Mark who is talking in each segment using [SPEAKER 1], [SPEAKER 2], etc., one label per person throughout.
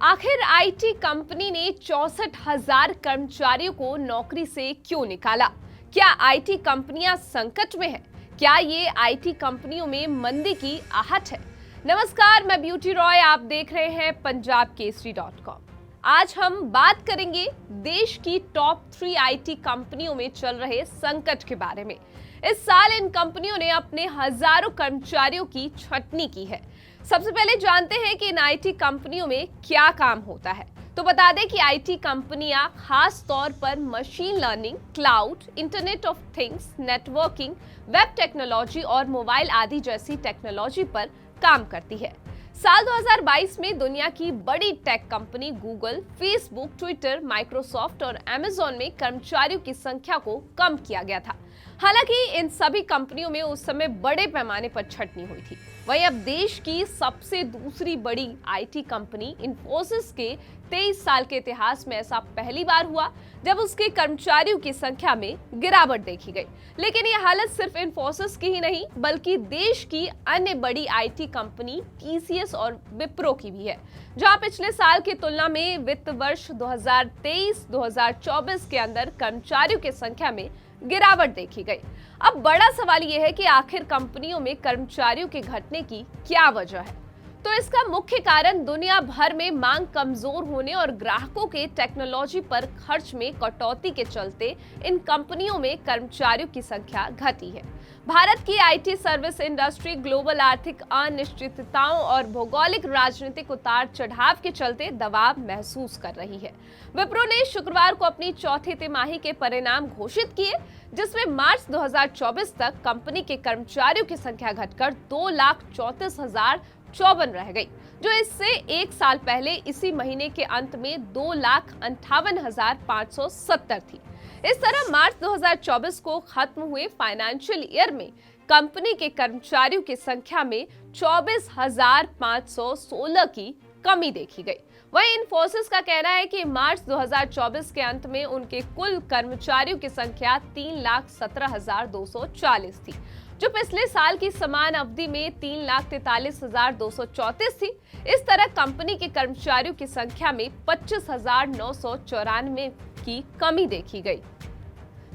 [SPEAKER 1] आखिर IT company ने 64,000 कर्मचारियों को नौकरी से क्यों निकाला? क्या आईटी कंपनियां संकट में हैं? क्या ये आईटी कंपनियों में मंदी की आहट है? नमस्कार, मैं ब्यूटी रॉय, आप देख रहे हैं punjabkesari.com। आज हम बात करेंगे देश की टॉप 3 आईटी कंपनियों में चल रहे संकट के बारे में। इस साल इन कंपनियों ने अपने हजारों कर्मचारियों की छटनी की है। सबसे पहले जानते हैं कि इन आईटी कंपनियों में क्या काम होता है। तो बता दें कि आईटी कंपनियां खास तौर पर machine learning, cloud, internet of things, networking, web technology और मोबाइल आदि जैसी टेक्नोलॉजी पर काम करती है। साल 2022 में दुनिया की बड़ी tech company Google, Facebook, Twitter, Microsoft और अमेजॉन में कर्मचारियों की संख्या को कम किया गया था। हालांकि इन सभी कंपनियों में उस समय बड़े पैमाने पर छटनी हुई थी। वहीं अब देश की सबसे दूसरी बड़ी आईटी कंपनी इंफोसिस के 23 साल के इतिहास में ऐसा पहली बार हुआ जब उसके कर्मचारियों की संख्या में गिरावट देखी गई। लेकिन ये हालत सिर्फ इंफोसिस की ही नहीं बल्कि देश की अन्य बड़ी आईटी कंपनी टीसीएस और विप्रो की भी है, जहां पिछले साल की तुलना में वित्त वर्ष 2023-2024 के अंदर कर्मचारियों की संख्या में गिरावट देखी गई। अब बड़ा सवाल यह है कि आखिर कंपनियों में कर्मचारियों के घटने की क्या वजह है? तो इसका मुख्य कारण दुनिया भर में मांग कमजोर होने और ग्राहकों के टेक्नोलॉजी पर खर्च में कटौती के चलते इन कंपनियों में कर्मचारियों की संख्या घटी है। भारत की आईटी सर्विस इंडस्ट्री ग्लोबल आर्थिक अनिश्चितताओं और भौगोलिक राजनीतिक उतार चढ़ाव के चलते दबाव महसूस कर रही है। विप्रो ने शुक्रवार को अपनी चौथी तिमाही के परिणाम घोषित किए, जिसमें मार्च 2024 तक कंपनी के कर्मचारियों की संख्या घटकर 2,34,054 रह गई, जो इससे एक साल पहले इसी महीने के अंत में 2,58,570 थी। इस तरह मार्च 2024 को खत्म हुए फाइनेंशियल ईयर में कंपनी के कर्मचारियों की संख्या में 24,516 की कमी देखी गई। वहीं इंफोसिस का कहना है कि मार्च 2024 के अंत में उनके कुल कर्मचारियों की संख्या 3,17,240 थी, जो पिछले साल की समान अवधि में 3,43,234 थी। इस तरह कंपनी के कर्मचारियों की संख्या में 25,994 की कमी देखी गई।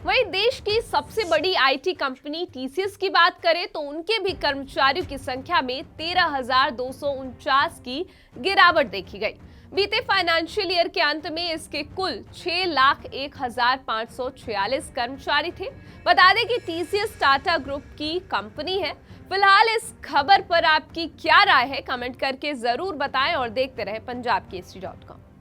[SPEAKER 1] वहीं देश की सबसे बड़ी आईटी कंपनी टीसीएस की बात करें तो उनके भी कर्मचारियों की संख्या में 13,249 की गिरावट देखी गई। बीते फाइनेंशियल ईयर के अंत में इसके कुल 6,01,546 कर्मचारी थे। बता दें कि टीसीएस टाटा ग्रुप की कंपनी है। फिलहाल इस खबर पर आपकी क्या राय है, कमेंट करके जरूर बताएं और देखते रहें punjabkesari.com।